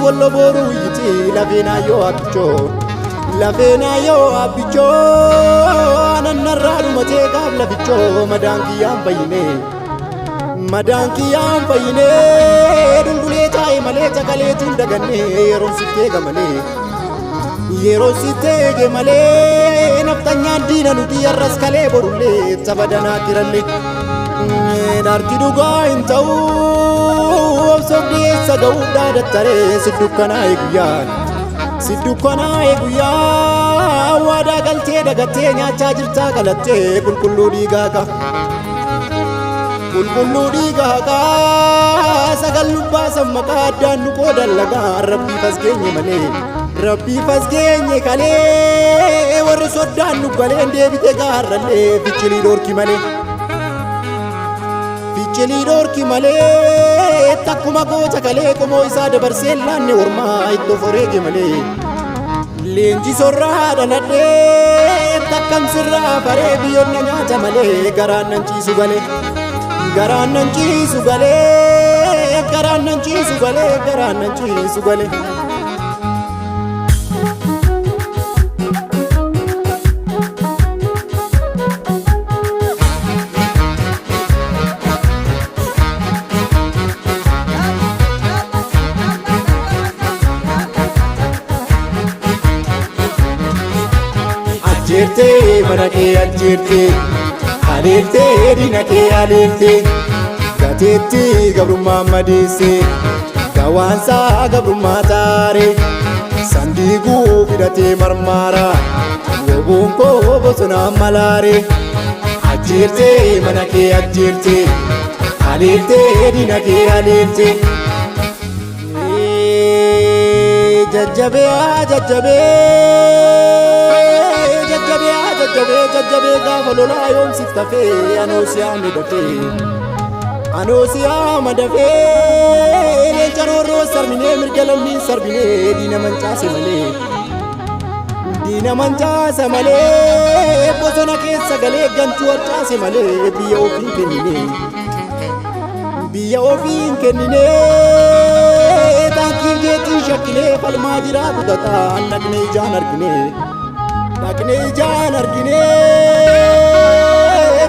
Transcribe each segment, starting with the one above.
wallo boru yiti lafena yo abicho ananarraadu matee qaab laficho madaankiyaan fayyine duldulee taa'e malee caqaleetiin daganne yeroo sitteege malee naftanyaan diina nuti yarras kalee borullee sabadanaa kiralle dhaarti dhugaa hin ta'u obsoof dhiyeessa ga'uudhaa dattaree si dukkanaa'e guyyaa waadaa galtee dagattee nyaachaa jirtaa qalattee qulqulluu dhiigaa sagal lubbaasan maqaa addaan nu qoodan lagaa rabbiif as geenye kalee warri soddaan nu galeen deebite gaarrallee fichilii dhoorki malee takkuma goota kalee qomoo isaa dabarsee laanne ormaa ittoo foreege malee leenji sorraa dhaladhee takkam sirraa faree biyyoonna nyaata malee garaan nan ciisu galee Ajjeertee mana kee ajjeertee aleeltee diina kee aleeltee gateetti gabrummaa madeessee gawaansaa gabrummaa taaree sandiiguu fidatee marmaara woboon koo bosonaan malaaree ajjeertee mana kee ajjeertee aleeltee diina kee aleeltee jajjabee gaafa lolaa yoomsiif tafee anoosiyaama dafee leenca roorroo sarminee mirga lammiin sarbinee diina mancaasa malee bosona keessa galee gantuu harcaase malee biyya ofiin kenninee taakkii jeetiin shakkinee falmaa jiraa kutataa dhaqnee ijaan argine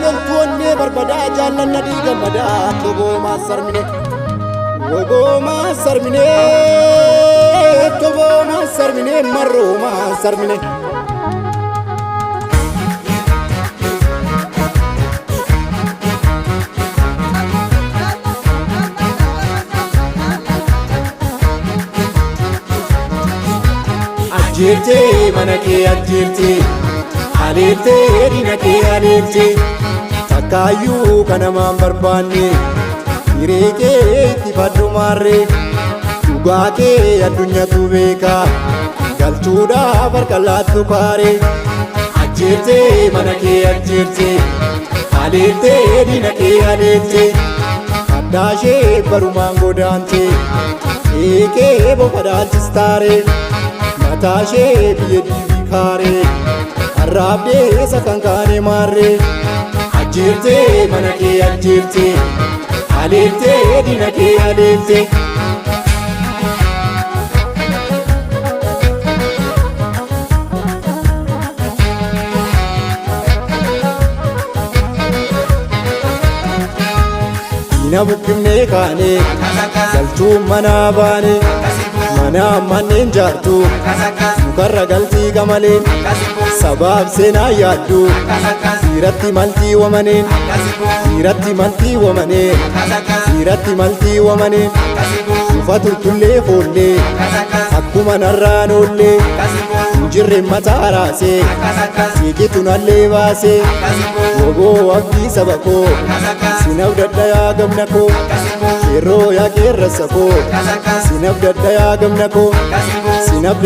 loltuunne barbadaa jaallanna dhiigammadaa toboomaa sarmine marroomaa sarmine ajjeertee mana kee ajjeertee aleeltee diina kee aleeltee takkaayyuu kanamaan barbaanne hiree kee itti fadhu maarree dhugaa kee addunyaatu beekaa galchuudhaaf harka laattu kaaree ajjeertee mana kee ajjeertee aleeltee diina kee aleeltee addaashee barumaan godaantee eekee bofa dhaalchistaaree mataashee biyya diibii kaaree arraabdee sakan kaane maarree ajjeertee mana kee ajjeertee aleeltee diina kee aleeltee diina buqqifnee kaanee galchuun manaa baanee manaa manneen jaartuu mukarra galtii qamaleen sabaaf seenaa yaaddu dhiiratti maltii wamaneen dhufa turtullee foollee akkuma narraan oollee hinjirreen mataa raasee siiqitu nallee baasee wogoo abdii saba koo sinaf dadda yaa gamna koo yeroo yaa qeerrasa koo sinaf dadda yaa gamna koo sinaf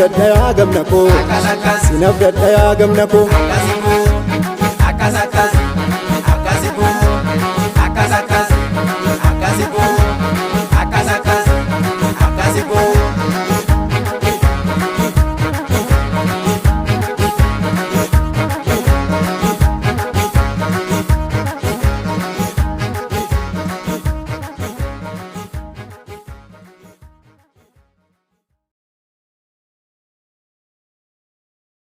dadda yaa gamna koo